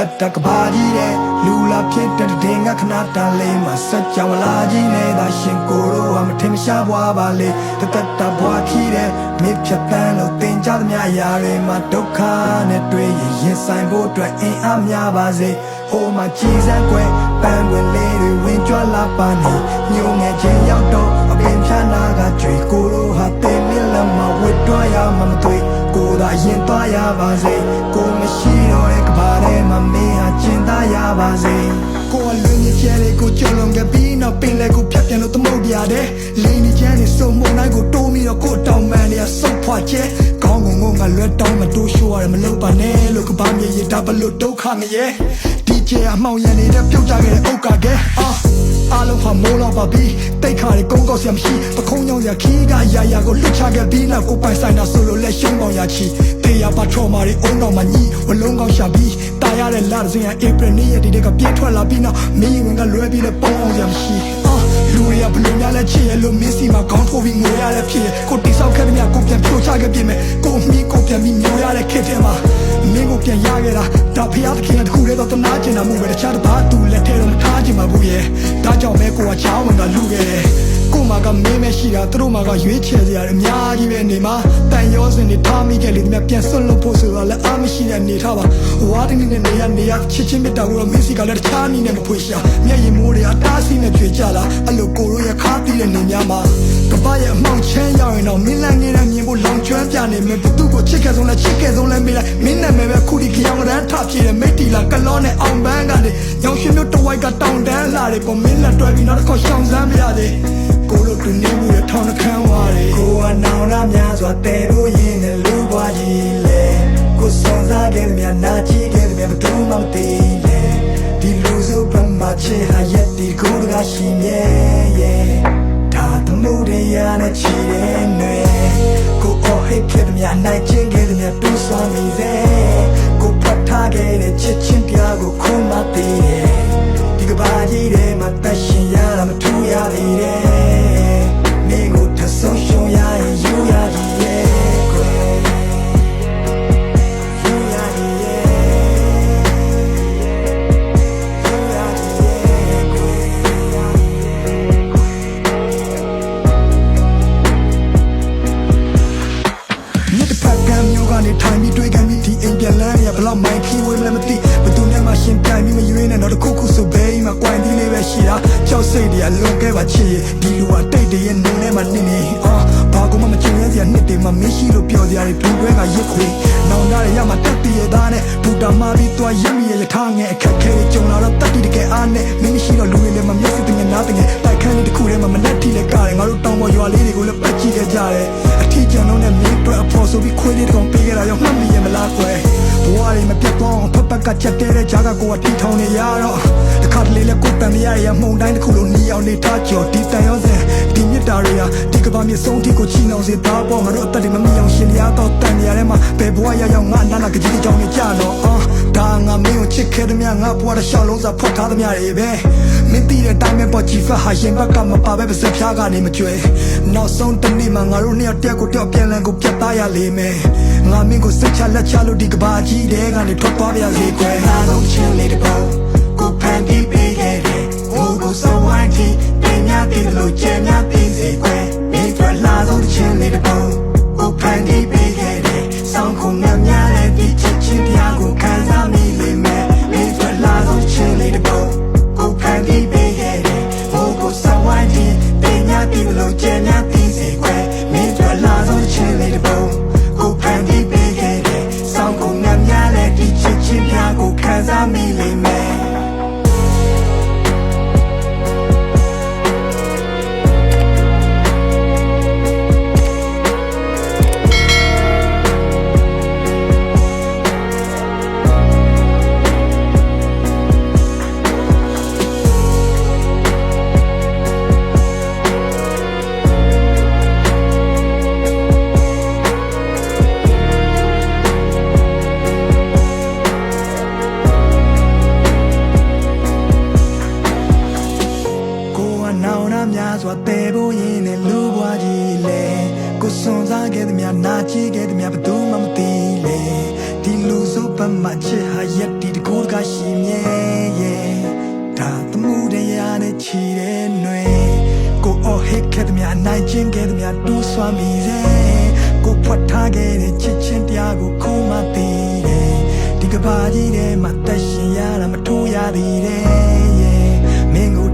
Batak body de lula pit and dinga kanata lema such a walaji ne da shinkoro am timsha wabale the tata boaki de mip chapano tinja yare matoka ne three yes I'm both in amya baze oh my cheese and que penguin lady win your lapani new magic yato a pinchana got tree guru hate milama with toya mamtui go da yin toya baze go machine or ekbare mamma chinda ya baze go luni chere go cholonga bina pin le go phyak pyan lo tmok ya de lini chan ni so mo nai go to mi go taw man ya so phwa che kaung ngong nga lwet taw ma to show ya ma lo pa ne lo ka ba mye yi da ba lo dukha ngye DJ အမှောင်ရံနေတဲ့ပြုတ်ကြခဲ့တဲ့အုတ်ကကဲအားလုံးဟာမိုးလောက်ပါပြီတိတ်ခါတွေကုန်းကောက်စရာမရှိပခုံးကြောင်စရာခီးကရာရာကိုလွတ်ချခဲ့ပြီးနောက်ကိုပိုင်ဆိုင်တာဆိုလို့လက်ရှုံးပေါင်ရချီတေးရပါထော်မာတွေအုံတော်မှာညီဝလုံးကောက်ရှာပြီးတာရတဲ့လာစင်ရဧပြီနေ့ရက်ဒီကပြည့်ထွက်လာပြီးနောက်မင်းဝင်ကလွဲပြီးလဲပေါအောင်စရာမရှိလူရဘလုံးများလဲချစ်ရလို့မင်းစီမှာခေါင်းထိုးပြီးငိုရတဲ့ဖြစ်ကိုတိဆောက်ခဲ့တဲ့မြကိုပြန်ပြိုချခဲ့ပြင်မဲ့ကိုမီးကိုပြန်ပြီးညိုရတဲ့ခက်တဲ့မှာမင်းကိုပြန်ရခဲ့တာဒါဖျားသခင်တခုတည်းတော့တနာကျင်တာမှုပဲတခြားတစ်ပါးသူလက်ထဲတော့မထားချင်ပါဘူးရဲ့ဒါကြောင့်မဲကိုကချောင်းဝင်ကလူခဲ့တယ်ကိုမကမင်းမရှိတာသူတို့မကရွေးချယ်စရာအများကြီးပဲနေမှာတန်ရောစင်နေထားမိခဲ့လေဒီမြပြန်ဆွတ်လို့ဖို့ဆိုတော့လည်းအားမရှိတဲ့နေထားပါဝါဒင်းနဲ့နေရချစ်ချင်းမြတ်တာကိုတော့မင်းစီကလည်းတခြားနည်းနဲ့မဖွေရှာမျက်ရည်မိုးတွေအတားစီနဲ့ကြွေကြလာအဲ့လိုကိုရိုးရခါတီးတဲ့နေများမှာကပရဲ့အမောင်ချမ်းရောက်ရင်တော့မင်းလန်းနေတဲ့မြင်ဖို့လောင်ကျွမ်းပြနေမယ်ဘသူကိုချစ်ခဲ့ဆုံးလဲမေးလိုက်မင်းနဲ့မဲပဲခုဒီကြောင်ရန်ထပြေတယ်မိတ်တီလာကလောနဲ့အောင်ပန်းကနေရောင်ရှင်မျိုးတဝိုက်ကတောင်တန်းလာတယ်ပေါ်မင်းလက်တွဲပြီးနောက်တစ်ခေါက်ရှောင်စမ်းမရသေးကိုလိုတူနေမှုရထောင်းနှခမ်းဝါတယ်ကိုကနောင်လာများစွာတဲလို့ရင်းနဲ့လူပွားကြီးလေကိုစုံစားခဲ့မြတ်နာကြည့်ခဲ့မြတ်ဘသူမှမသိလေဒီလူစုပမာချေဟာရက်ဒီကိုကရှင်ရဲ့ဒါတမှုတွေရနဲ့ချီတဲ့နယ်ကိုအော်ဟစ်ခဲ့မြတ်နိုင်ချင်းခဲ့မြတ်တူဆောင်မိစေကိုဖတ်ထားခဲ့တဲ့ချစ်ချင်းပြားကိုခုမှသိတယ်ဒီကဘာကြီးထဲမှာတက်ရှင်ရတာမထူရသေးတယ်နေကိုထဆုံးရှုံးရရင်ယူရသည်ရဲ့ကွယ်ယူရသည်ရဲ့ယူရသည်ရဲ့ကွယ်မြစ်တစ်ဖက်ကမ်းမျိုးကနေထိုင်ပြီးတွေ့ကန်ပြီးဒီအိမ်ပြန်လန်းရဘလောက်မိုင်းခီးဝဲမလဲမသိဘသူနဲ့မှရှင်ပြိုင်ပြီးမရွေးနဲ့တော့တခုခုဆိုဘဲအိမ်မှာကွိုင်းတီးလေးပဲရှိတာကြောက်စိတ်တွေအလွန်ကဲပါချစ်ဒီလူအတိတ်တွေရဲ့နေထဲမှာနေဘာကမှမချင်ရစရာနှစ်တွေမှာမရှိလို့ပြောစရာတွေဒူတွဲကရစ်ခွေနောင်ရရမှာတက်တည်ရသားနဲ့ဘူတာမာပြီးသွားရမိရထားငယ်အခက်ခဲကြုံလာတော့တက်တည်တကယ်အားနဲ့မင်းမရှိတော့လူတွေလည်းမမျက်စိတင်ငနာတင်တိုက်ခန်းလေးတစ်ခုထဲမှာမနဲ့ထီလဲကားတယ်ငါတို့တောင်ပေါ်ရွာလေးတွေကိုလည်းပတ်ကြည့်ခဲ့ကြတယ်အထီးကျန်တော့နဲ့မင်းတို့အဖို့ဆိုပြီးခွေးလေးတစ်ကောင်ပေးခဲ့တာရောမှတ်မိရမလားကွယ်ဘဝတွေမပြတ်တော့ဖက်ဖက်ကချက်တဲတဲ့ဂျာကကိုကတီထောင်နေရတော့တခါတလေလဲကိုတန်မရရမှုန်တိုင်းတစ်ခုလုံးနီအောင်နေထားကြော်ဒီတန်ရောစင်ဒီမြစ်တာတွေဟာဒီကဘာမြေဆုံးထိကိုချီနှောင်စေသားပေါ်ငါတို့အသက်တွေမမြင်အောင်ရှင်ရတော့တန်နေရတဲ့မှာဘယ်ဘဝရောက်ငါနာနာကကြီးကြောင်နေကြတော့ဒါငါမင်းကိုချစ်ခဲ့တဲ့မြငါဘဝတစ်လျှောက်လုံးစာဖွက်ထားတဲ့မြတွေပဲမင်းတည်တဲ့တိုင်းပဲပေါ်ကြည့်ဖတ်ဟာရင်ဘက်ကမပါပဲပါစဖြားကနေမကြွယ်နောက်ဆုံးတနေ့မှာငါတို့နှစ်ယောက်တယောက်ကိုတယောက်ပြန်လည်ကိုပြတ်သားရလိမ့်မယ်ငါမင်းကိုစိတ်ချလက်ချလို့ဒီကဘာကြီးတဲ့ကနေထွက်သွားပြစေကွယ်အားလုံးချင်းလေးတပေါကိုဖန်တီးပေးခဲ့တယ်ဟိုကိုစောင်းဝိုင်းတီတင်များတည်လို့ကျဲများတည်စေကွယ်မင်းတို့လာဆုံးချင်းလေးတပေါကိုဖန်တီးပေးခဲ့တယ်ဆောင်းခုံများတဲ့ဒီချစ်ချင်းတရားကိုခံစားမိလိမ့်မယ်မင်းတို့လာဆုံးချင်းလေးတပေါကိုဖန်တီးပေးခဲ့တယ်ဟိုကိုစောင်းဝိုင်းတီတင်များတည်လို့ကျဲများတည်စေကွယ်မင်းတို့လာဆုံးချင်းလေးတပေါကိုဖန်တီးပေးခဲ့တယ်ဆောင်းခုံများတဲ့ဒီချစ်ချင်းတရားကိုခံစားမိလိမ့်မယ်များစွာတဲဖို့ရင်းနဲ့လူဘွားကြီးလေကိုစွန်စားခဲ့တဲ့များနာကြည့်ခဲ့တဲ့များဘသူမှမသိလေဒီလူစုပမှချစ်ဟာရက်ဒီတကူက ကရှိမြဲရဲ့ဒါသမှုတရားနဲ့ချီတဲ့ຫນွေကိုအော်ဟစ်ခဲ့သမျှနိုင်ချင်းခဲ့သမျှတူးဆွမ်းမိစေကိုဖွက်ထားခဲ့တဲ့ချစ်ချင်းတရားကိုခုံးမသိတယ်ဒီကဘာကြီးထဲမှာတက်ရှင်ရတာမထိုးရသေးတယ်မင်းကို